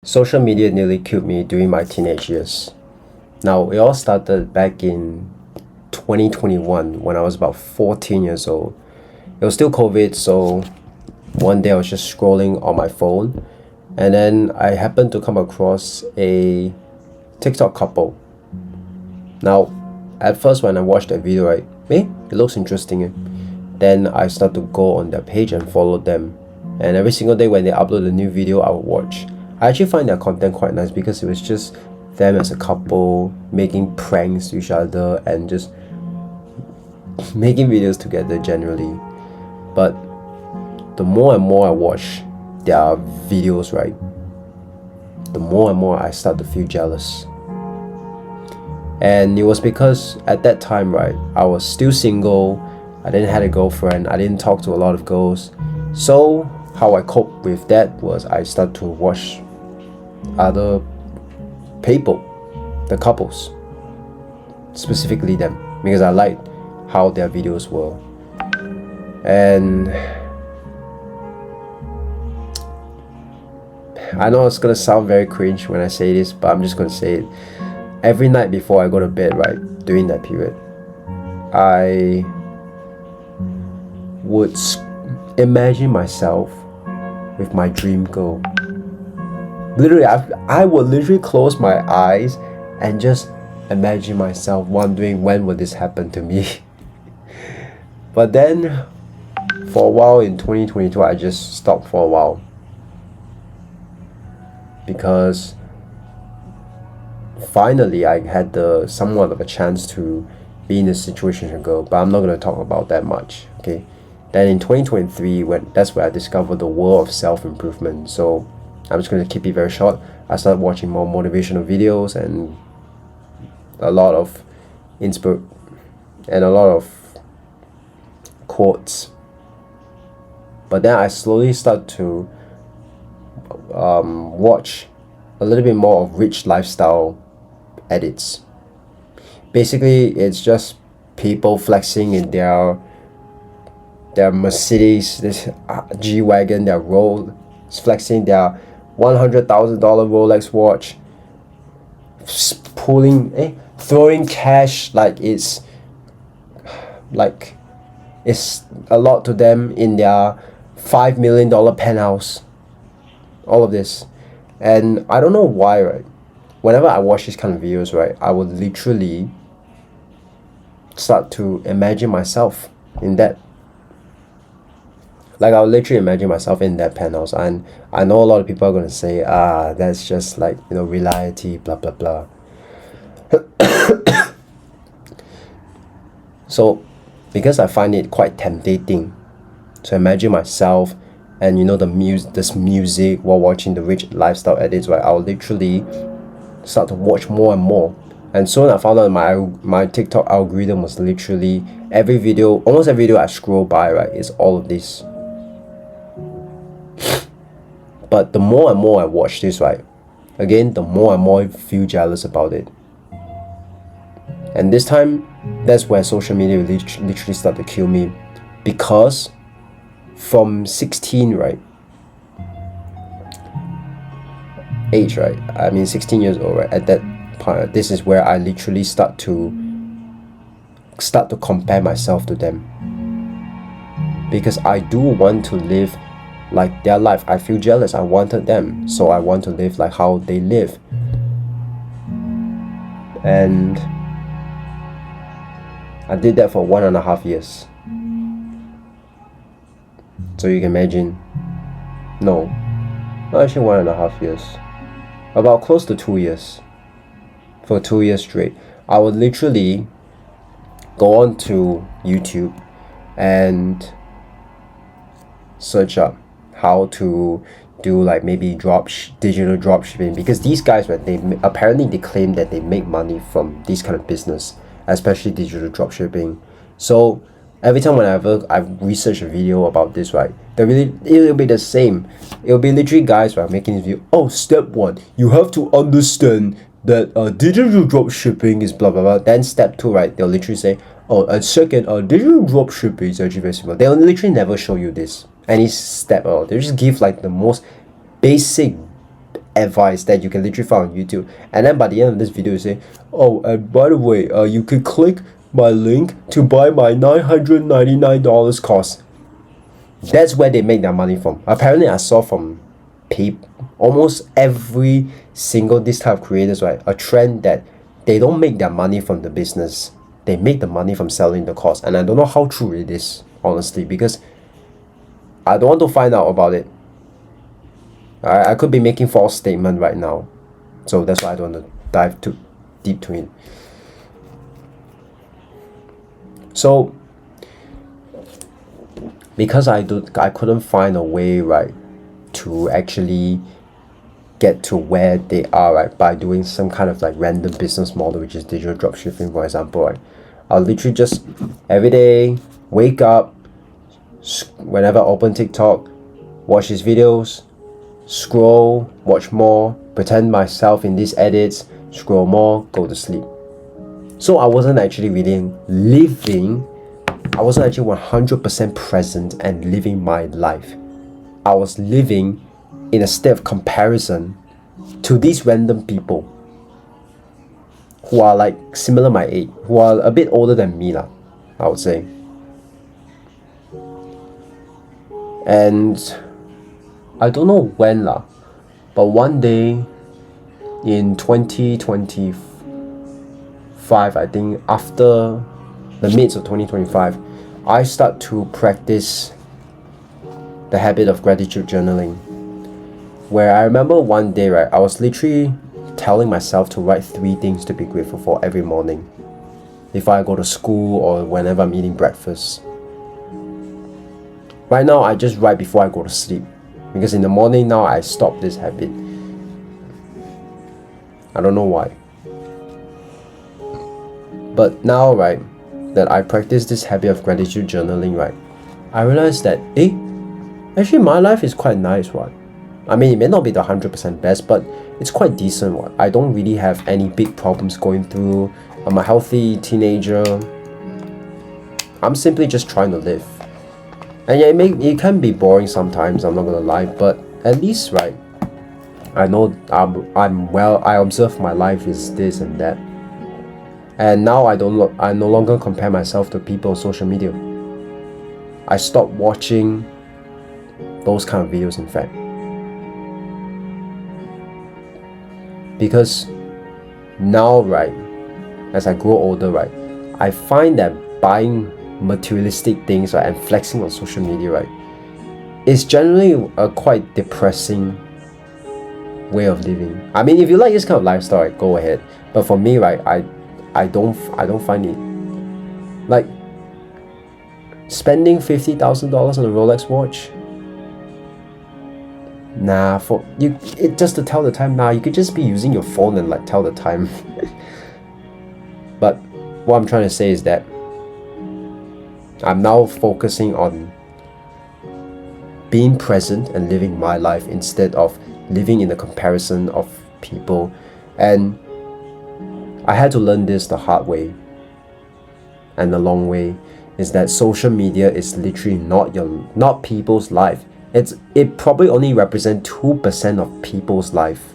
Social media nearly killed me during my teenage years. Now, it all started back in 2021 when I was about 14 years old. It was still COVID, so one day I was just scrolling on my phone, and then I happened to come across a TikTok couple. Now, at first when I watched that video, right, it looks interesting. Then I start to go on their page and follow them. And every single day when they upload a new video, I would watch. I actually find their content quite nice because it was just them as a couple making pranks to each other and just making videos together generally. But the more and more I watch their videos, right, the more and more I start to feel jealous. And it was because at that time, right, I was still single, I didn't have a girlfriend, I didn't talk to a lot of girls. So how I coped with that was I started to watch other people, the couples, specifically them, because I liked how their videos were. And I know it's gonna sound very cringe when I say this, but I'm just gonna say it. Every night before I go to bed, right, during that period, I would imagine myself with my dream girl. Literally, I would literally close my eyes and just imagine myself wondering when will this happen to me. But then for a while in 2022, I just stopped for a while because finally I had somewhat of a chance to be in a situation with a girl, but I'm not going to talk about that much, okay? Then in 2023, that's where I discovered the world of self-improvement. So I'm just going to keep it very short. I started watching more motivational videos and a lot of quotes. But then I slowly start to watch a little bit more of rich lifestyle edits. Basically, it's just people flexing in their Mercedes, this G-Wagon, their Rolls, flexing their $100,000 Rolex watch, throwing cash like it's a lot to them in their $5 million penthouse. All of this. And I don't know why, right? Whenever I watch these kind of videos, right, I would literally start to imagine myself in that. Like, I would literally imagine myself in that penthouse. And I know a lot of people are going to say, that's just like, reality, blah, blah, blah. So, because I find it quite tempting to imagine myself and this music while watching the rich lifestyle edits, right, I'll literally start to watch more and more. And soon I found out my TikTok algorithm was literally almost every video I scroll by, right, is all of this. But the more and more I watch this, right, again, the more and more I feel jealous about it. And this time, that's where social media literally started to kill me, because from 16, right, age, right, I mean 16 years old, right, at that point, this is where I literally start to compare myself to them, because I do want to live like their life. I feel jealous. I wanted them, so I want to live like how they live. And I did that for 1.5 years. So you can imagine, no, not actually 1.5 years, about close to 2 years. For 2 years straight, I would literally go on to YouTube and search up how to do like maybe digital drop shipping, because these guys, right, they claim that they make money from this kind of business, especially digital drop shipping. So every time whenever I research a video about this, right, it'll be the same. It'll be literally guys, right, making this video. Oh, step 1, you have to understand that digital drop shipping is blah blah blah. Then step 2, right, they'll literally say, oh, and second, digital drop shipping is actually very simple. They'll literally never show you this any step at all. They just give like the most basic advice that you can literally find on YouTube. And then by the end of this video, you say, oh, and by the way, you could click my link to buy my $999 course. That's where they make their money from. Apparently, I saw from almost every single this type of creators, right, a trend that they don't make their money from the business. They make the money from selling the course. And I don't know how true it is, honestly, because I don't want to find out about it. I could be making false statement right now. So that's why I don't want to dive too deep to it. So because I couldn't find a way, right, to actually get to where they are, right, by doing some kind of like random business model, which is digital dropshipping, for example, right. I'll literally just every day wake up, whenever I open TikTok, watch his videos, scroll, watch more, pretend myself in these edits, scroll more, go to sleep. So I wasn't actually really living, I wasn't actually 100% present and living my life. I was living in a state of comparison to these random people who are like similar my age, who are a bit older than me lah, I would say. And I don't know when lah, but one day in 2025, I think after the midst of 2025, I start to practice the habit of gratitude journaling. Where I remember one day, right, I was literally telling myself to write 3 things to be grateful for every morning. If I go to school or whenever I'm eating breakfast. Right now, I just write before I go to sleep. Because in the morning now, I stopped this habit. I don't know why. But now, right, that I practice this habit of gratitude journaling, right, I realized that, actually my life is quite nice, what? I mean, it may not be the 100% best, but it's quite decent, what? I don't really have any big problems going through. I'm a healthy teenager. I'm simply just trying to live. And yeah, it can be boring sometimes, I'm not gonna lie, but at least, right, I know I observe my life is this and that. And now I no longer compare myself to people on social media. I stopped watching those kind of videos, in fact. Because now, right, as I grow older, right, I find that buying materialistic things, right, and flexing on social media, right, is generally a quite depressing way of living. I mean, if you like this kind of lifestyle, right, go ahead. But for me, right, I don't find it. Like, spending $50,000 on a Rolex watch, nah, just to tell the time, nah, you could just be using your phone and like tell the time. But what I'm trying to say is that I'm now focusing on being present and living my life instead of living in the comparison of people. And I had to learn this the hard way and the long way, is that social media is literally not people's life. It probably only represents 2% of people's life.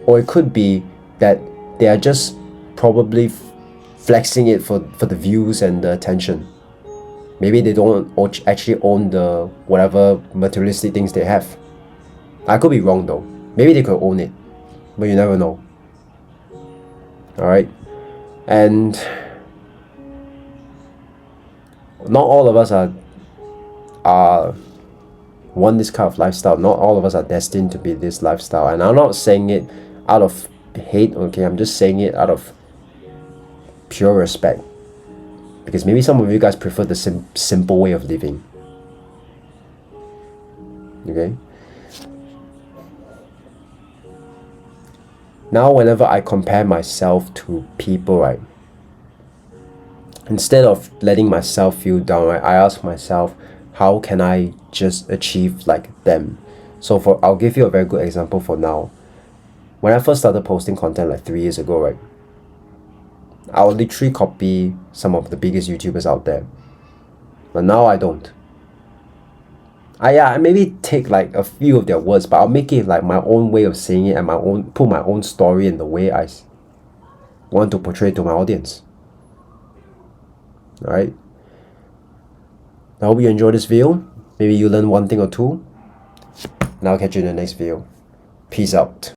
Or it could be that they are just probably flexing it for the views and the attention. Maybe they don't actually own the whatever materialistic things they have. I could be wrong though. Maybe they could own it, but you never know. Alright? And not all of us are want this kind of lifestyle. Not all of us are destined to be this lifestyle. And I'm not saying it out of hate, okay? I'm just saying it out of pure respect. Because maybe some of you guys prefer the simple way of living. Okay? Now, whenever I compare myself to people, right, instead of letting myself feel down, right, I ask myself, how can I just achieve like them? So I'll give you a very good example for now. When I first started posting content like 3 years ago, right, I'll literally copy some of the biggest YouTubers out there. But now I don't. I maybe take like a few of their words, but I'll make it like my own way of saying it and put my own story in the way I want to portray to my audience. Alright? I hope you enjoy this video. Maybe you learn one thing or two. And I'll catch you in the next video. Peace out.